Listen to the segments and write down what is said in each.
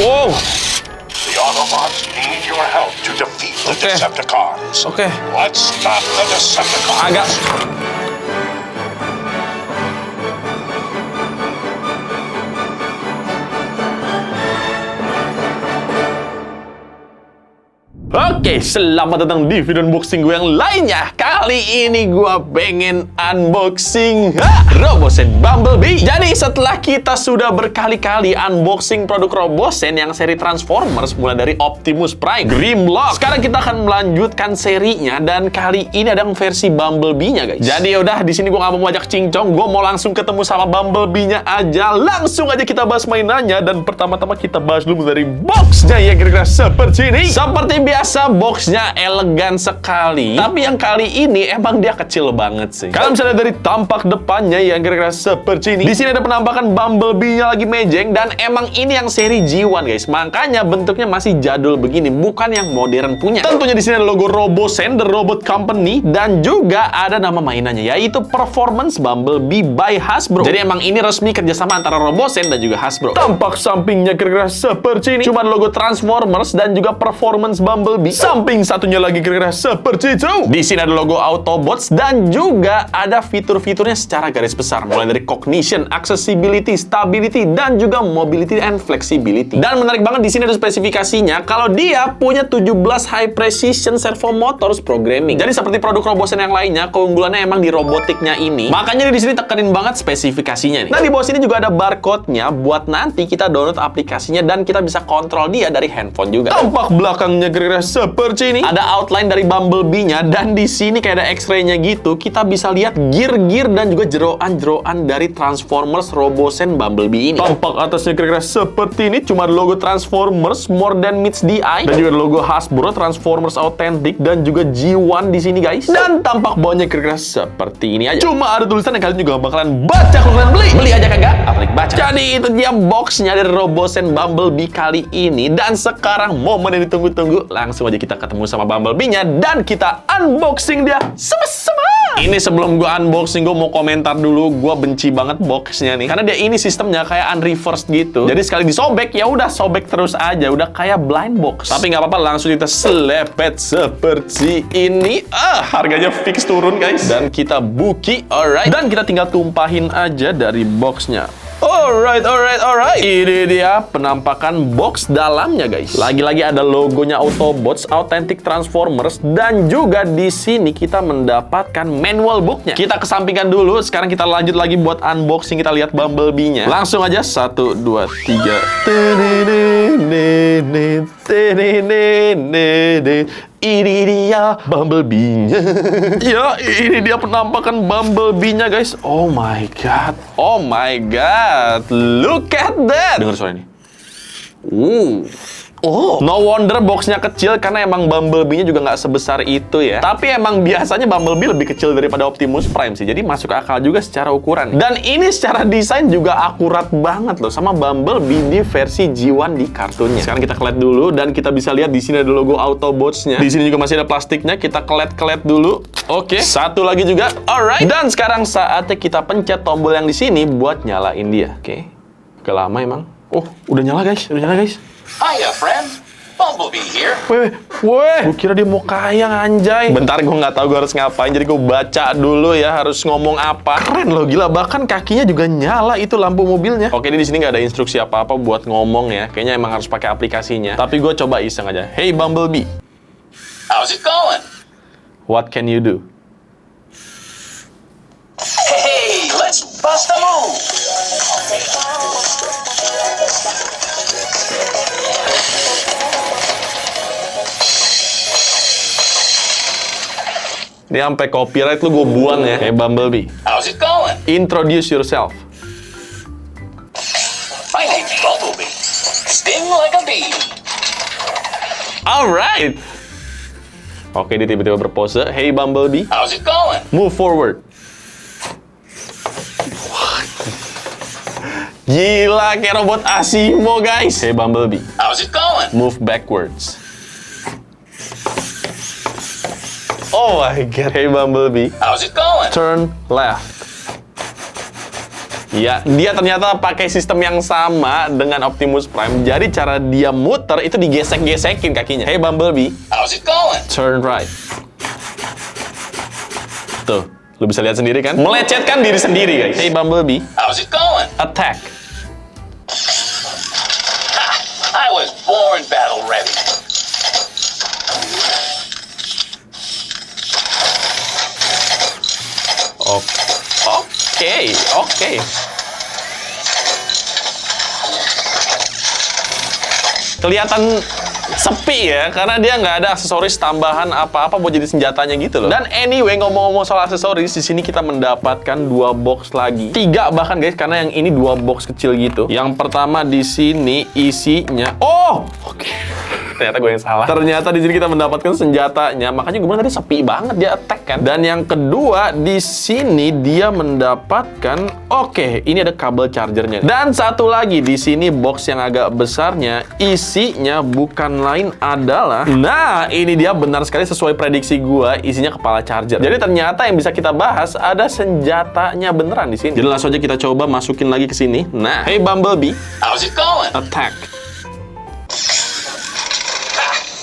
Wow. The Autobots need your help to defeat the Decepticons. Oke. Let's stop the Decepticons. Agak. Oke, selamat datang di video unboxing gue yang lainnya. Kali ini gue pengen unboxing Robosen Bumblebee. Jadi setelah kita sudah berkali-kali unboxing produk Robosen yang seri Transformers, mulai dari Optimus Prime, Grimlock, sekarang kita akan melanjutkan serinya, dan kali ini ada versi Bumblebee-nya, guys. Jadi yaudah, di sini gue gak mau ngajak cincong, gue mau langsung ketemu sama Bumblebee-nya aja. Langsung aja kita bahas mainannya, dan pertama-tama kita bahas dulu dari box-nya ya, kira-kira seperti ini. Seperti biasa, boxnya elegan sekali, tapi yang kali ini emang dia kecil banget sih. Kalian bisa lihat dari tampak depannya yang kira-kira seperti ini. Di sini ada penampakan Bumblebee-nya lagi mejeng, dan emang ini yang seri G1, guys. Makanya bentuknya masih jadul begini, bukan yang modern punya. Tentunya di sini ada logo Robosen, The Robot Company, dan juga ada nama mainannya, yaitu Performance Bumblebee by Hasbro. Jadi emang ini resmi kerjasama antara Robosen dan juga Hasbro. Tampak sampingnya kira-kira seperti ini, cuma logo Transformers dan juga Performance Bumblebee. Samping satunya lagi kira-kira seperti itu. Di sini ada logo Autobots dan juga ada fitur-fiturnya secara garis besar, mulai dari cognition, accessibility, stability, dan juga mobility and flexibility. Dan menarik banget, di sini ada spesifikasinya kalau dia punya 17 high precision servo motors programming. Jadi seperti produk Robosen yang lainnya, keunggulannya emang di robotiknya ini. Makanya di sini tekenin banget spesifikasinya nih. Nah, di bawah sini juga ada barcode-nya buat nanti kita download aplikasinya dan kita bisa kontrol dia dari handphone juga. Tampak belakangnya kira-kira seperti ini. Ada outline dari Bumblebee-nya, dan di sini kayak ada X-ray-nya gitu. Kita bisa lihat gear-gear dan juga jeroan-jeroan dari Transformers Robosen Bumblebee ini. Tampak atasnya kira-kira seperti ini, cuma logo Transformers More Than Meets the Eye, dan juga logo Hasbro Transformers Authentic dan juga G1 di sini, guys. Dan tampak bawahnya kira-kira seperti ini aja. Cuma ada tulisan yang kalian juga bakalan baca kalau kalian beli. Beli aja kagak? Apalagi baca. Jadi itu dia boxnya dari Robosen Bumblebee kali ini. Dan sekarang momen yang ditunggu-tunggu, langsung aja kita ketemu sama Bumblebee-nya dan kita unboxing dia sama-sama. Ini sebelum gue unboxing, gue mau komentar dulu. Gue benci banget boxnya nih, karena dia ini sistemnya kayak unreversed gitu. Jadi sekali disobek, ya udah sobek terus aja, udah kayak blind box. Tapi nggak apa-apa, langsung kita selepet seperti ini. Harganya fix turun, guys. Dan kita buki, alright. Dan kita tinggal tumpahin aja dari boxnya. Alright. Ini dia penampakan box dalamnya, guys. Lagi-lagi ada logonya Autobots, Authentic Transformers, dan juga di sini kita mendapatkan manual booknya. Kita kesampingkan dulu. Sekarang kita lanjut lagi buat unboxing. Kita lihat Bumblebee-nya. Langsung aja 1, 2, 3. Ini dia Bumblebee-nya. Ya, ini dia penampakan Bumblebee-nya, guys. Oh my god. Look at that. Dengar suara ini. No wonder boxnya kecil, karena emang Bumblebee-nya juga nggak sebesar itu ya. Tapi emang biasanya Bumblebee lebih kecil daripada Optimus Prime sih. Jadi masuk akal juga secara ukuran. Dan ini secara desain juga akurat banget loh sama Bumblebee di versi G1 di kartunnya. Sekarang kita kelet dulu dan kita bisa lihat di sini ada logo Autobots-nya. Di sini juga masih ada plastiknya. Kita kelet dulu. Oke, satu lagi juga. Alright. Dan sekarang saatnya kita pencet tombol yang di sini buat nyalain dia. Oke. Agak lama emang. Oh, udah nyala, guys. Hiya, friend. Bumblebee here. Weh, gue kira dia mau kaya, anjay. Bentar, gue nggak tahu gue harus ngapain, jadi gue baca dulu ya harus ngomong apa. Keren loh, gila. Bahkan kakinya juga nyala itu lampu mobilnya. Oke, di sini nggak ada instruksi apa-apa buat ngomong ya. Kayaknya emang harus pakai aplikasinya. Tapi gue coba iseng aja. Hey Bumblebee. How's it going? What can you do? Hey, let's bust a move. Ini sampai copyright lu gue buang ya. Hey Bumblebee. How's it going? Introduce yourself. My name's Bumblebee. Sting like a bee. Alright. Oke, dia tiba-tiba berpose. Hey Bumblebee. How's it going? Move forward. Gila, kayak robot Asimo, guys. Hey Bumblebee. How's it going? Move backwards. Oh my god. Hey Bumblebee. How's it going? Turn left. Ya, dia ternyata pakai sistem yang sama dengan Optimus Prime. Jadi cara dia muter itu digesek-gesekin kakinya. Hey Bumblebee, How's it going? turn right. Tuh, lu bisa lihat sendiri kan? Melecetkan diri sendiri, guys. Hey Bumblebee, How's it going? attack. I was born battle ready. Oke. Kelihatan sepi ya, karena dia nggak ada aksesoris tambahan apa-apa buat jadi senjatanya gitu loh. Dan anyway, ngomong-ngomong soal aksesoris, di sini kita mendapatkan 2 box lagi. 3 bahkan guys, karena yang ini 2 box kecil gitu. Yang pertama di sini isinya, oke. Ternyata gue yang salah. Ternyata di sini kita mendapatkan senjatanya. Makanya gue bilang tadi sepi banget dia attack kan. Dan yang kedua di sini dia mendapatkan, ini ada kabel chargernya. Dan satu lagi di sini box yang agak besarnya isinya bukan lain adalah, nah ini dia benar sekali sesuai prediksi gue, isinya kepala charger. Jadi ternyata yang bisa kita bahas ada senjatanya beneran di sini. Jadi langsung aja kita coba masukin lagi ke sini. Nah, hey Bumblebee, How's it going? attack.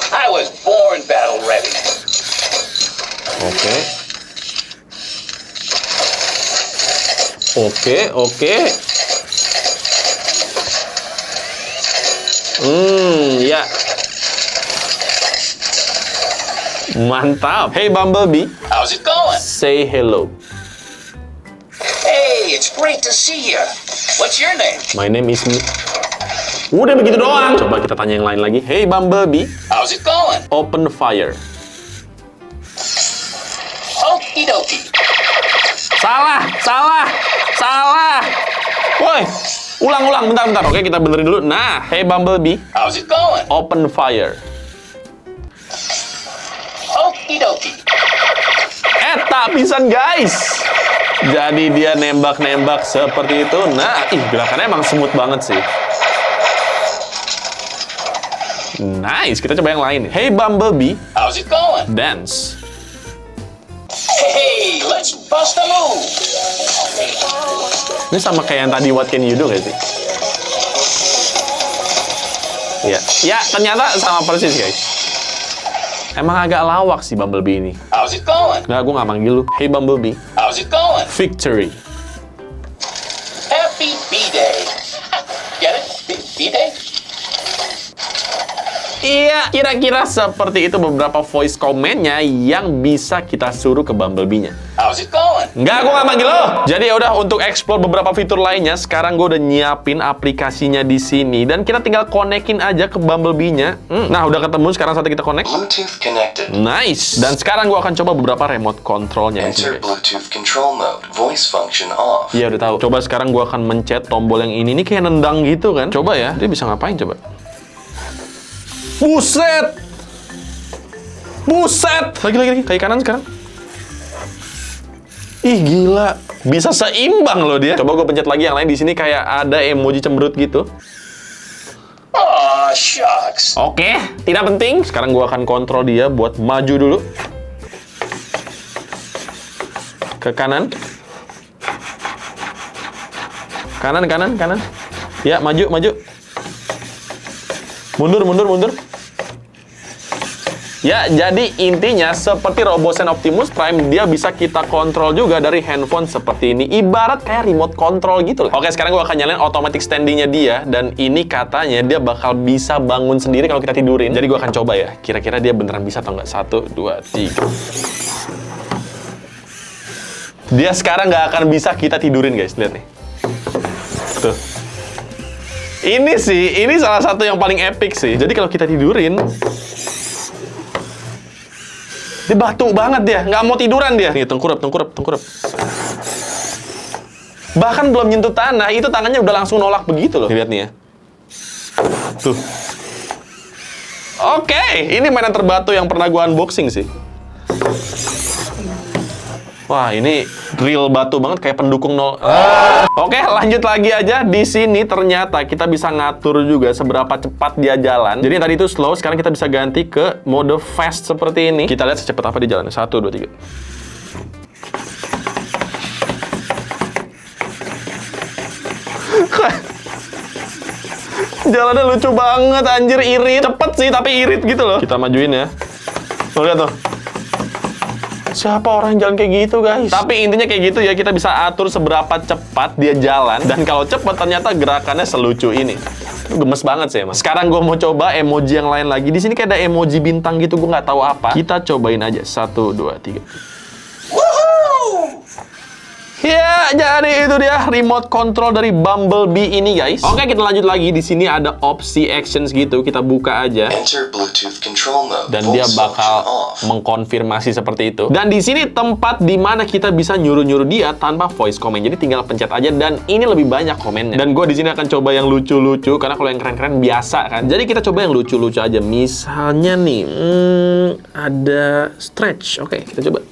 I was born battle ready. Oke. Ya. Mantap. Hey Bumblebee, How's it going? say hello. Hey, it's great to see you. What's your name? My name is Udah begitu doang. Coba kita tanya yang lain lagi. Hey Bumblebee, How's it going? open fire. Okie dokie. Salah. Woi, ulang, bentar. Oke, kita benerin dulu. Nah, hey Bumblebee, How's it going? open fire. Okie dokie. Tak pisan guys. Jadi dia nembak seperti itu. Nah, gerakannya emang smooth banget sih. Nice, kita coba yang lain. Hey Bumblebee, How's it going? dance. Hey, let's bust a move. Ini sama kayak yang tadi What Can You Do gak sih? Ya, ternyata sama persis guys. Emang agak lawak sih Bumblebee ini. How's it going? Nggak, gue nggak manggil lu. Hey Bumblebee, How's it going? victory. Happy B-Day. Get it? B-Day? Iya, kira-kira seperti itu beberapa voice comment-nya yang bisa kita suruh ke Bumblebee-nya. How's it going? Nggak, gue nggak manggil lo. Jadi ya udah, untuk explore beberapa fitur lainnya, sekarang gue udah nyiapin aplikasinya di sini dan kita tinggal konekin aja ke Bumblebee-nya. Nah, udah ketemu. Sekarang saatnya kita connect. Bluetooth connected. Nice. Dan sekarang gue akan coba beberapa remote control-nya di sini, Enter guys. Bluetooth control mode. Voice function off. Iya, udah tahu. Coba sekarang gue akan mencet tombol yang ini. Ini kayak nendang gitu kan. Coba ya, dia bisa ngapain coba? Buset! Lagi. Kaki kanan sekarang. Ih, gila. Bisa seimbang loh dia. Coba gue pencet lagi yang lain. Di sini kayak ada emoji cemberut gitu. Aw, shucks. Oke, tidak penting. Sekarang gue akan kontrol dia buat maju dulu. Ke kanan. Kanan. Ya, maju. Mundur. Ya, jadi intinya seperti Robosen Optimus Prime, dia bisa kita kontrol juga dari handphone seperti ini. Ibarat kayak remote control gitu loh. Oke, sekarang gue akan nyalain automatic standingnya dia. Dan ini katanya dia bakal bisa bangun sendiri kalau kita tidurin. Jadi gue akan coba ya. Kira-kira dia beneran bisa atau nggak? 1, 2, 3. Dia sekarang nggak akan bisa kita tidurin, guys. Lihat nih. Tuh. Ini salah satu yang paling epic sih. Jadi kalau kita tidurin, dia batu banget dia, nggak mau tiduran dia. Nih, tengkurap. Bahkan belum nyentuh tanah, itu tangannya udah langsung nolak begitu loh. Lihat nih ya. Tuh. Oke, ini mainan terbatu yang pernah gua unboxing sih. Wah, ini real batu banget, kayak pendukung nol. Oke, lanjut lagi aja. Di sini ternyata kita bisa ngatur juga seberapa cepat dia jalan. Jadi tadi itu slow, sekarang kita bisa ganti ke mode fast seperti ini. Kita lihat secepat apa dia jalan. 1, 2, 3. Jalannya lucu banget, anjir, irit. Cepet sih, tapi irit gitu loh. Kita majuin ya. Tuh, lihat tuh. Siapa orang yang jalan kayak gitu, guys? Tapi intinya kayak gitu ya, kita bisa atur seberapa cepat dia jalan. Dan kalau cepat ternyata gerakannya selucu ini. Itu gemes banget sih emang. Sekarang gue mau coba emoji yang lain lagi. Di sini kayak ada emoji bintang gitu, gue nggak tahu apa. Kita cobain aja. 1, 2, 3. Ya, jadi itu dia remote control dari Bumblebee ini, guys. Oke, kita lanjut lagi. Di sini ada opsi actions gitu. Kita buka aja. Enter Bluetooth control mode. Dan dia Voice bakal function off. mengkonfirmasi seperti itu. Dan di sini tempat di mana kita bisa nyuruh-nyuruh dia tanpa voice comment. Jadi tinggal pencet aja dan ini lebih banyak komennya. Dan gue di sini akan coba yang lucu-lucu karena kalau yang keren-keren biasa kan. Jadi kita coba yang lucu-lucu aja. Misalnya nih, ada stretch. Oke, kita coba.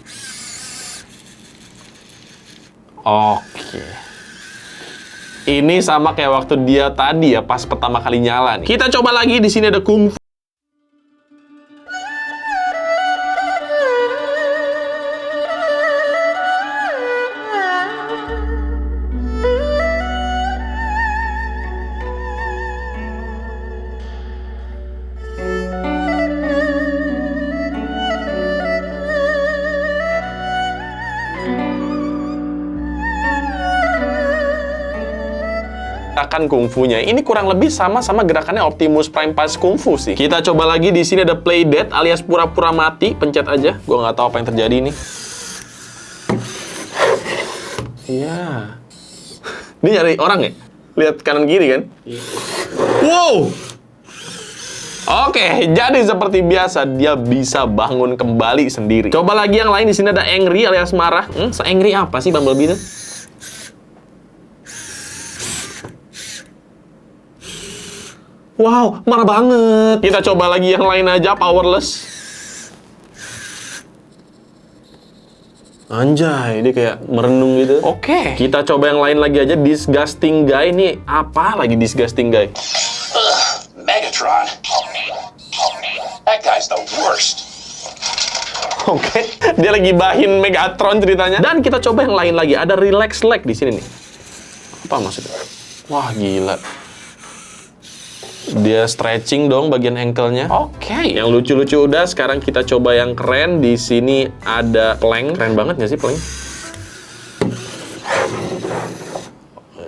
Oke. Ini sama kayak waktu dia tadi ya, pas pertama kali nyala nih. Kita coba lagi, di sini ada kungfu. Gerakan kungfunya ini kurang lebih sama gerakannya Optimus Prime pas kungfu sih. Kita coba lagi, di sini ada play dead alias pura-pura mati. Pencet aja. Gua nggak tahu apa yang terjadi nih. Iya. Dia nyari orang ya? Lihat kanan kiri kan? Wow. Oke, jadi seperti biasa dia bisa bangun kembali sendiri. Coba lagi yang lain, di sini ada angry alias marah. Se-angry apa sih Bumblebee itu? Wow, marah banget. Kita coba lagi yang lain aja, powerless. Anjay, dia kayak merenung gitu. Oke. Kita coba yang lain lagi aja, disgusting guy. Ini apa lagi disgusting guy? Megatron. That guy's the worst. Oke, dia lagi bahin Megatron ceritanya. Dan kita coba yang lain lagi, ada relax leg di sini nih. Apa maksudnya? Wah, gila. Dia stretching dong bagian ankle-nya. Oke, yang lucu-lucu udah. Sekarang kita coba yang keren. Di sini ada plank. Keren banget nggak sih plank?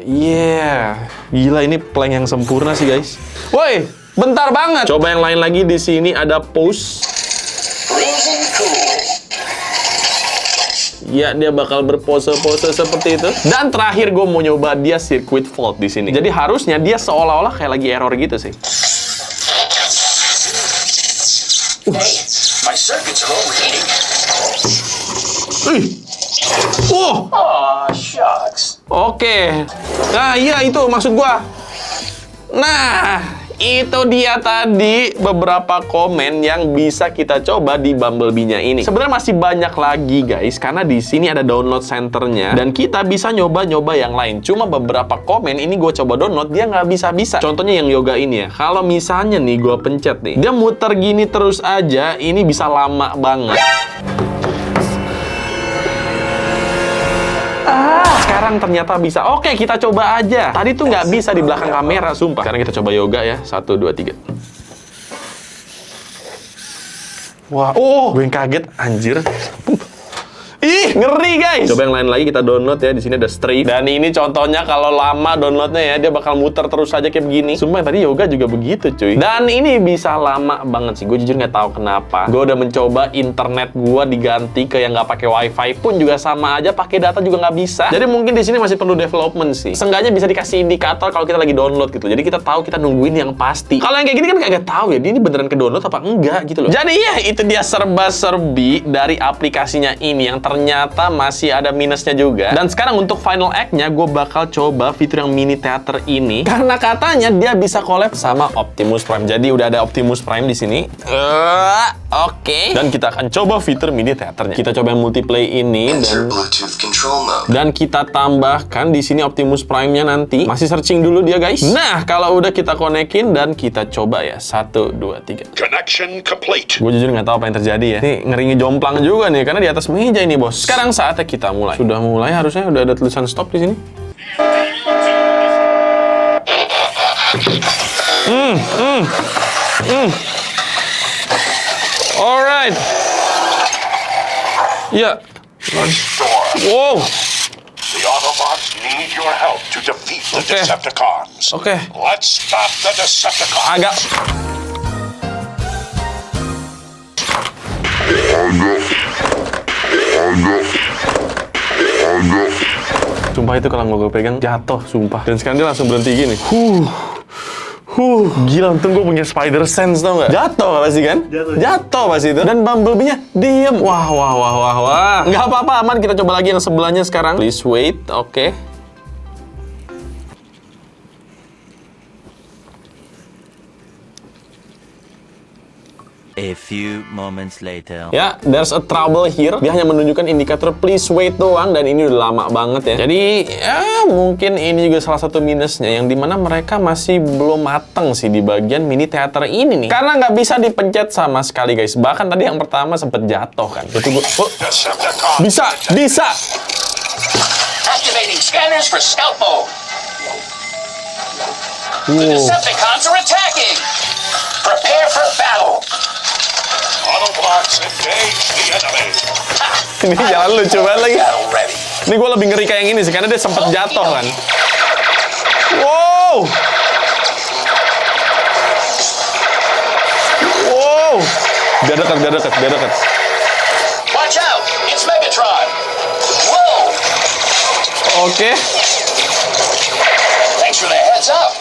Yeah, gila ini plank yang sempurna sih guys. Woi, bentar banget. Coba yang lain lagi. Di sini ada pose. Frozen cool. Ya, dia bakal berpose-pose seperti itu. Dan terakhir gue mau nyoba dia circuit fault di sini. Jadi harusnya dia seolah-olah kayak lagi error gitu sih. Hey, my circuits are overheating. Wow. Aw, shucks. Oke. Nah, iya itu maksud gue. Nah, itu dia tadi beberapa komen yang bisa kita coba di Bumblebee-nya ini. Sebenarnya masih banyak lagi guys, karena di sini ada download centernya dan kita bisa nyoba-nyoba yang lain. Cuma beberapa komen ini gue coba download, dia nggak bisa-bisa. Contohnya yang yoga ini ya. Kalau misalnya nih gue pencet nih, dia muter gini terus aja, ini bisa lama banget. Sekarang ternyata bisa. Oke, kita coba aja. Tadi tuh nggak bisa di belakang kamera, sumpah. Sekarang kita coba yoga ya. 1, 2, 3. Wah, gue yang kaget, anjir. Ih, ngeri guys. Coba yang lain lagi kita download ya. Di sini ada Strafe. Dan ini contohnya kalau lama downloadnya ya, dia bakal muter terus aja kayak begini. Sumpah tadi yoga juga begitu cuy. Dan ini bisa lama banget sih. Gue jujur nggak tahu kenapa. Gue udah mencoba internet gue diganti ke yang nggak pakai wifi pun juga sama aja. Pakai data juga nggak bisa. Jadi mungkin di sini masih perlu development sih. Seenggaknya bisa dikasih indikator kalau kita lagi download gitu. Jadi kita tahu kita nungguin yang pasti. Kalau yang kayak gini kan kagak tahu ya. Dia ini beneran ke download apa enggak gitu loh. Jadi ya itu dia serba-serbi dari aplikasinya ini yang ternyata masih ada minusnya juga. Dan sekarang untuk final act-nya, gue bakal coba fitur yang mini theater ini. Karena katanya dia bisa collab sama Optimus Prime. Jadi udah ada Optimus Prime di sini. Oke. Dan kita akan coba fitur mini theaternya. Kita coba yang multiplay ini. Enter Bluetooth control mode. Dan kita tambahkan di sini Optimus Prime-nya nanti. Masih searching dulu dia guys. Nah, kalau udah kita konekin dan kita coba ya. 1, 2, 3. Connection complete. Gue jujur nggak tahu apa yang terjadi ya. Nih, ngeri jomplang juga nih, karena di atas meja ini, bos. Sekarang saatnya kita mulai. Sudah mulai, harusnya udah ada tulisan stop di sini. Alright. Ya. Storm. Wow. The Autobots need your help to defeat the Okay. Decepticons. Oke. Let's stop the Decepticons. Agak. Sumpah itu kalau gue pegang jatuh, sumpah. Dan sekarang dia langsung berhenti gini. Gila, untung gue punya spider sense, tau gak? Jatuh pasti kan? Jatuh pasti itu. Dan Bumblebee-nya diem. Wah. Nggak apa-apa, aman. Kita coba lagi yang sebelahnya sekarang. Please wait, oke. A few moments later. Ya, there's a trouble here. Dia hanya menunjukkan indikator please wait doang, dan ini udah lama banget ya. Jadi, ya mungkin ini juga salah satu minusnya, yang dimana mereka masih belum mateng sih di bagian mini teater ini nih. Karena nggak bisa dipencet sama sekali guys. Bahkan tadi yang pertama sempet jatuh kan. Itu gue, Decepticons. bisa. Activating scanners for scout mode. The Decepticons are attacking. Prepare for battle. Autobots engage the enemy. Ini jalan lucu banget lagi. Battle ready. Ini gue lebih ngeri kayak yang ini sih, karena dia sempet jatuh kan. Wow. Dia dekat. Watch out! It's Megatron. Whoa! Oke. Thanks for the heads up.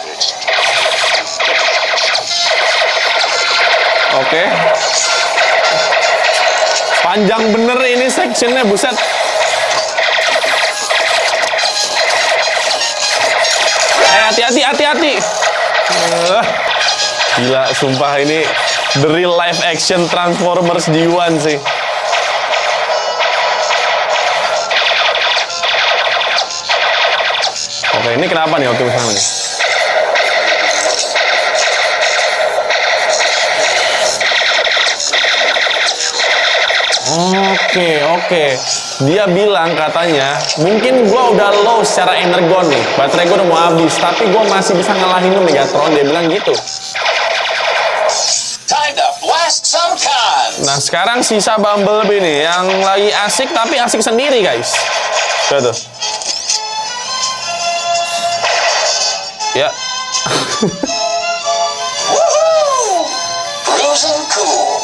Oke. Panjang bener ini sectionnya, buset. Hati-hati. Gila, sumpah ini the real life action Transformers G1 sih. Oke, ini kenapa nih Optimus Prime nih? Oke. Dia bilang katanya, mungkin gua udah low secara energon nih. Baterai gua udah mau habis, tapi gua masih bisa ngalahin Megatron. Dia bilang gitu. Time to blast some cons. Nah, sekarang sisa Bumblebee nih, yang lagi asik, tapi asik sendiri, guys. Tuh. Ya. Woohoo! Cruising cool.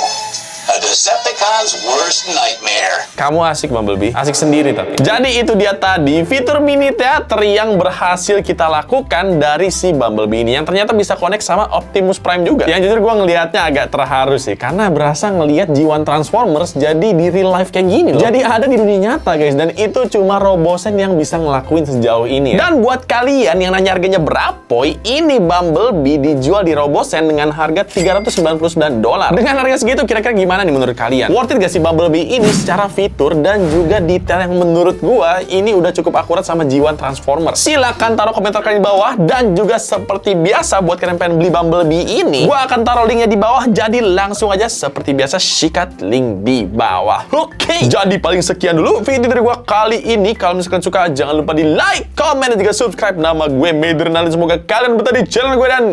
A Decepticon's worst nightmare. Kamu asik Bumblebee, asik sendiri tapi. Jadi itu dia tadi fitur mini teater yang berhasil kita lakukan dari si Bumblebee ini, yang ternyata bisa connect sama Optimus Prime juga. Yang jujur gue ngelihatnya agak terharu sih, karena berasa ngelihat G1 Transformers jadi di real life kayak gini loh. Jadi ada di dunia nyata guys, dan itu cuma Robosen yang bisa ngelakuin sejauh ini ya. Dan buat kalian yang nanya harganya berapa, ini Bumblebee dijual di Robosen dengan harga $399. Dengan harga segitu kira-kira gimana nih menurut kalian? Worth it gak sih Bumblebee ini secara fitur dan juga detail yang menurut gua ini udah cukup akurat sama G1 Transformers? Silahkan taruh komentar kalian di bawah, dan juga seperti biasa buat kalian yang pengen beli Bumblebee ini, gua akan taruh linknya di bawah, jadi langsung aja seperti biasa sikat link di bawah. Oke, jadi paling sekian dulu video dari gua kali ini. Kalau misalkan suka jangan lupa di like, comment, dan juga subscribe. Nama gue Medernalin, semoga kalian betah di channel gue, dan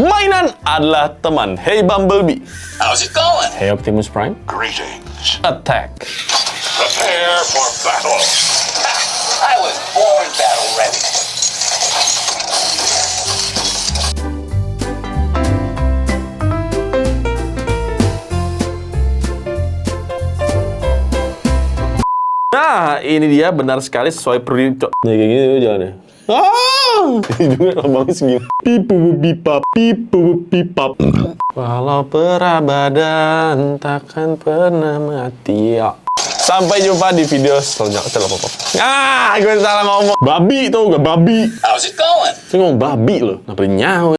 mainan adalah teman. Hey Bumblebee. How's it going? Hey Optimus Prime. Greetings. Attack. Prepare for battle. I was born battle ready. Nah, ini dia benar sekali sesuai prediksi. Nah, kayak gini jalannya. Ini juga lambangnya segini. Pipu pipap. Walau perabatan takkan pernah mati. Ya. Sampai jumpa di video selanjutnya. Gue salah ngomong. Babi tau gak? Babi. How's it going? Saya ngomong babi loh. Kenapa dia nyawa?